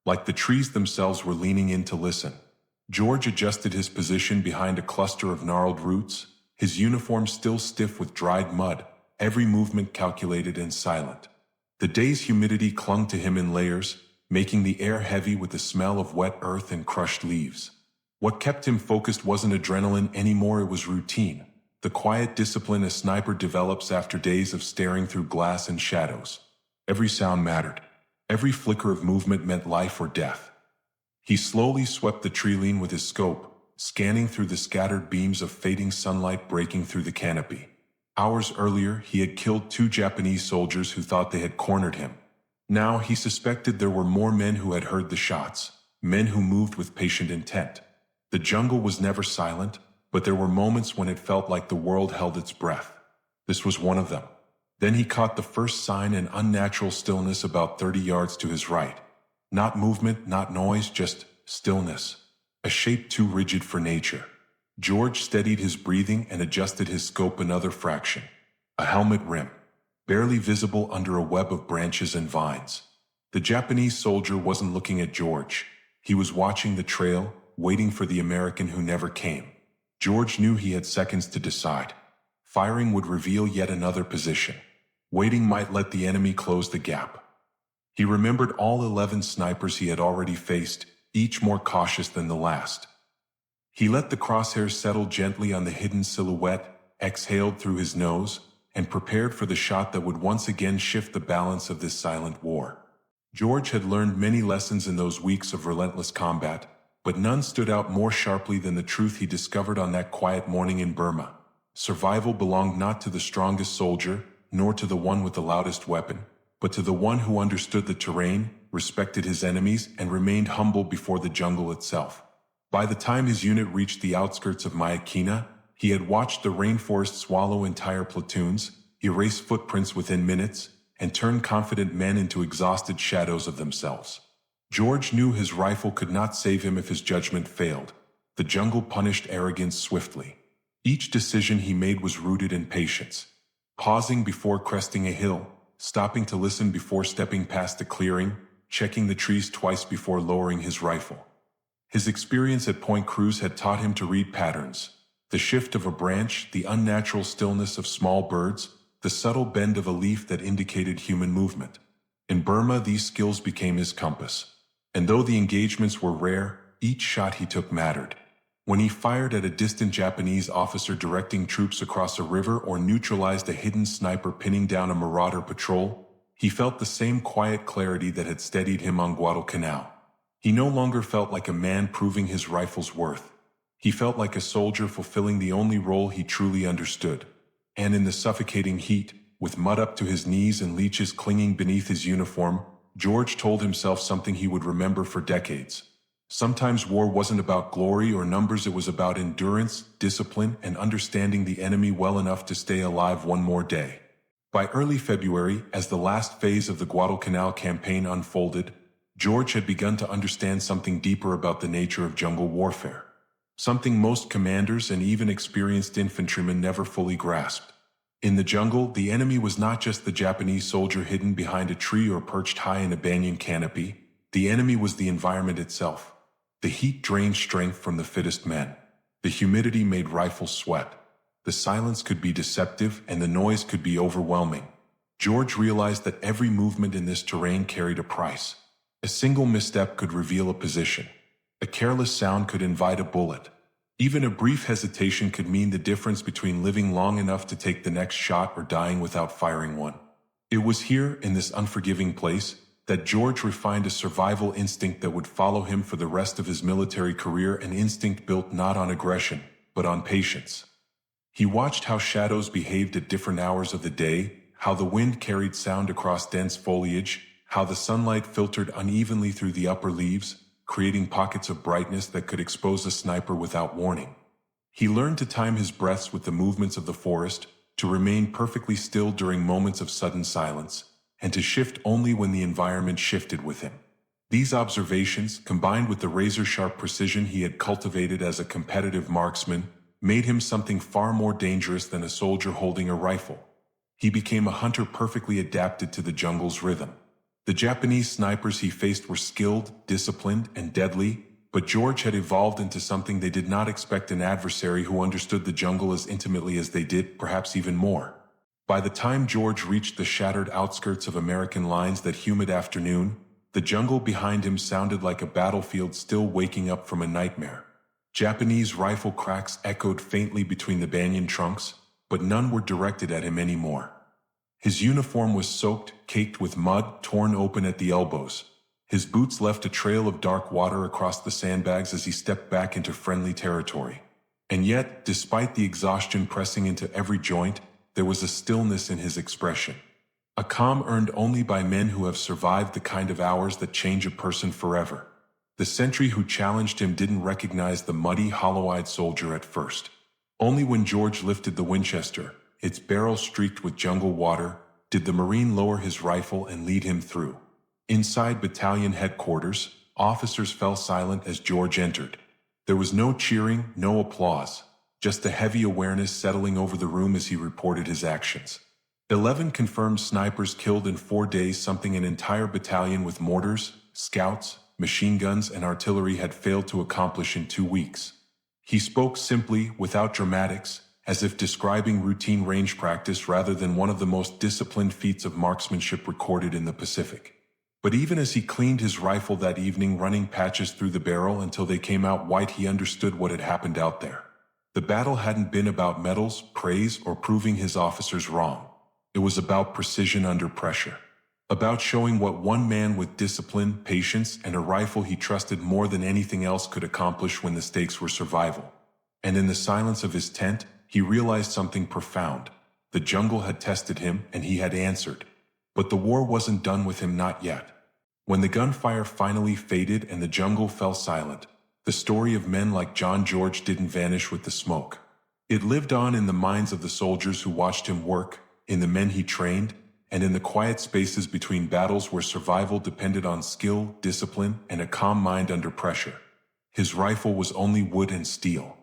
Like the trees themselves were leaning in to listen. George adjusted his position behind a cluster of gnarled roots, his uniform still stiff with dried mud, every movement calculated and silent. The day's humidity clung to him in layers, making the air heavy with the smell of wet earth and crushed leaves. What kept him focused wasn't adrenaline anymore, it was routine, the quiet discipline a sniper develops after days of staring through glass and shadows. Every sound mattered. Every flicker of movement meant life or death. He slowly swept the treeline with his scope, scanning through the scattered beams of fading sunlight breaking through the canopy. Hours earlier, he had killed 2 Japanese soldiers who thought they had cornered him. Now he suspected there were more men who had heard the shots, men who moved with patient intent. The jungle was never silent, but there were moments when it felt like the world held its breath. This was one of them. Then he caught the first sign: an unnatural stillness about 30 yards to his right. Not movement, not noise, just stillness. A shape too rigid for nature. George steadied his breathing and adjusted his scope another fraction. A helmet rim, barely visible under a web of branches and vines. The Japanese soldier wasn't looking at George. He was watching the trail, waiting for the American who never came. George knew he had seconds to decide. Firing would reveal yet another position. Waiting might let the enemy close the gap. He remembered all 11 snipers he had already faced, each more cautious than the last. He let the crosshairs settle gently on the hidden silhouette, exhaled through his nose, and prepared for the shot that would once again shift the balance of this silent war. George had learned many lessons in those weeks of relentless combat, but none stood out more sharply than the truth he discovered on that quiet morning in Burma. Survival belonged not to the strongest soldier, nor to the one with the loudest weapon, but to the one who understood the terrain, respected his enemies, and remained humble before the jungle itself. By the time his unit reached the outskirts of Mayakina, he had watched the rainforest swallow entire platoons, erase footprints within minutes, and turn confident men into exhausted shadows of themselves. George knew his rifle could not save him if his judgment failed. The jungle punished arrogance swiftly. Each decision he made was rooted in patience. Pausing before cresting a hill, stopping to listen before stepping past a clearing, checking the trees twice before lowering his rifle. His experience at Point Cruz had taught him to read patterns. The shift of a branch, the unnatural stillness of small birds, the subtle bend of a leaf that indicated human movement. In Burma, these skills became his compass. And though the engagements were rare, each shot he took mattered. When he fired at a distant Japanese officer directing troops across a river or neutralized a hidden sniper pinning down a marauder patrol, he felt the same quiet clarity that had steadied him on Guadalcanal. He no longer felt like a man proving his rifle's worth. He felt like a soldier fulfilling the only role he truly understood. And in the suffocating heat, with mud up to his knees and leeches clinging beneath his uniform, George told himself something he would remember for decades. Sometimes war wasn't about glory or numbers, it was about endurance, discipline, and understanding the enemy well enough to stay alive one more day. By early February, as the last phase of the Guadalcanal campaign unfolded, George had begun to understand something deeper about the nature of jungle warfare. Something most commanders and even experienced infantrymen never fully grasped. In the jungle, the enemy was not just the Japanese soldier hidden behind a tree or perched high in a banyan canopy. The enemy was the environment itself. The heat drained strength from the fittest men. The humidity made rifles sweat. The silence could be deceptive and the noise could be overwhelming. George realized that every movement in this terrain carried a price. A single misstep could reveal a position. A careless sound could invite a bullet. Even a brief hesitation could mean the difference between living long enough to take the next shot or dying without firing one. It was here, in this unforgiving place, that George refined a survival instinct that would follow him for the rest of his military career, an instinct built not on aggression, but on patience. He watched how shadows behaved at different hours of the day, how the wind carried sound across dense foliage, how the sunlight filtered unevenly through the upper leaves, creating pockets of brightness that could expose a sniper without warning. He learned to time his breaths with the movements of the forest, to remain perfectly still during moments of sudden silence, and to shift only when the environment shifted with him. These observations, combined with the razor-sharp precision he had cultivated as a competitive marksman, made him something far more dangerous than a soldier holding a rifle. He became a hunter perfectly adapted to the jungle's rhythm. The Japanese snipers he faced were skilled, disciplined, and deadly, but George had evolved into something they did not expect: an adversary who understood the jungle as intimately as they did, perhaps even more. By the time George reached the shattered outskirts of American lines that humid afternoon, the jungle behind him sounded like a battlefield still waking up from a nightmare. Japanese rifle cracks echoed faintly between the banyan trunks, but none were directed at him anymore. His uniform was soaked, caked with mud, torn open at the elbows. His boots left a trail of dark water across the sandbags as he stepped back into friendly territory. And yet, despite the exhaustion pressing into every joint, there was a stillness in his expression. A calm earned only by men who have survived the kind of hours that change a person forever. The sentry who challenged him didn't recognize the muddy, hollow-eyed soldier at first. Only when George lifted the Winchester, its barrel streaked with jungle water, did the Marine lower his rifle and lead him through. Inside battalion headquarters, officers fell silent as George entered. There was no cheering, no applause, just a heavy awareness settling over the room as he reported his actions. 11 confirmed snipers killed in 4 days, something an entire battalion with mortars, scouts, machine guns, and artillery had failed to accomplish in 2 weeks. He spoke simply, without dramatics, as if describing routine range practice rather than one of the most disciplined feats of marksmanship recorded in the Pacific. But even as he cleaned his rifle that evening, running patches through the barrel until they came out white, he understood what had happened out there. The battle hadn't been about medals, praise, or proving his officers wrong. It was about precision under pressure. About showing what one man with discipline, patience, and a rifle he trusted more than anything else could accomplish when the stakes were survival. And in the silence of his tent, he realized something profound. The jungle had tested him, and he had answered. But the war wasn't done with him, not yet. When the gunfire finally faded and the jungle fell silent, the story of men like John George didn't vanish with the smoke. It lived on in the minds of the soldiers who watched him work, in the men he trained, and in the quiet spaces between battles where survival depended on skill, discipline, and a calm mind under pressure. His rifle was only wood and steel.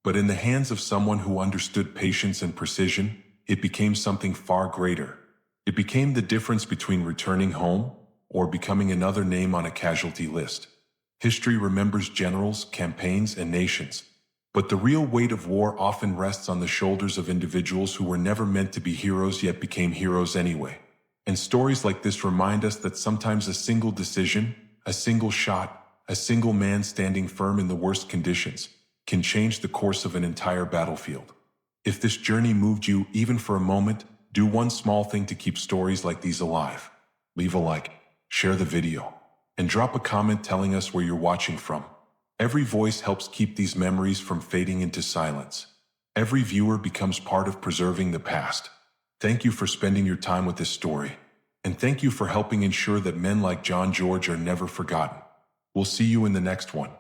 But in the hands of someone who understood patience and precision, it became something far greater. It became the difference between returning home or becoming another name on a casualty list. History remembers generals, campaigns, and nations. But the real weight of war often rests on the shoulders of individuals who were never meant to be heroes yet became heroes anyway. And stories like this remind us that sometimes a single decision, a single shot, a single man standing firm in the worst conditions can change the course of an entire battlefield. If this journey moved you even for a moment, do one small thing to keep stories like these alive. Leave a like, share the video, and drop a comment telling us where you're watching from. Every voice helps keep these memories from fading into silence. Every viewer becomes part of preserving the past. Thank you for spending your time with this story. And thank you for helping ensure that men like John George are never forgotten. We'll see you in the next one.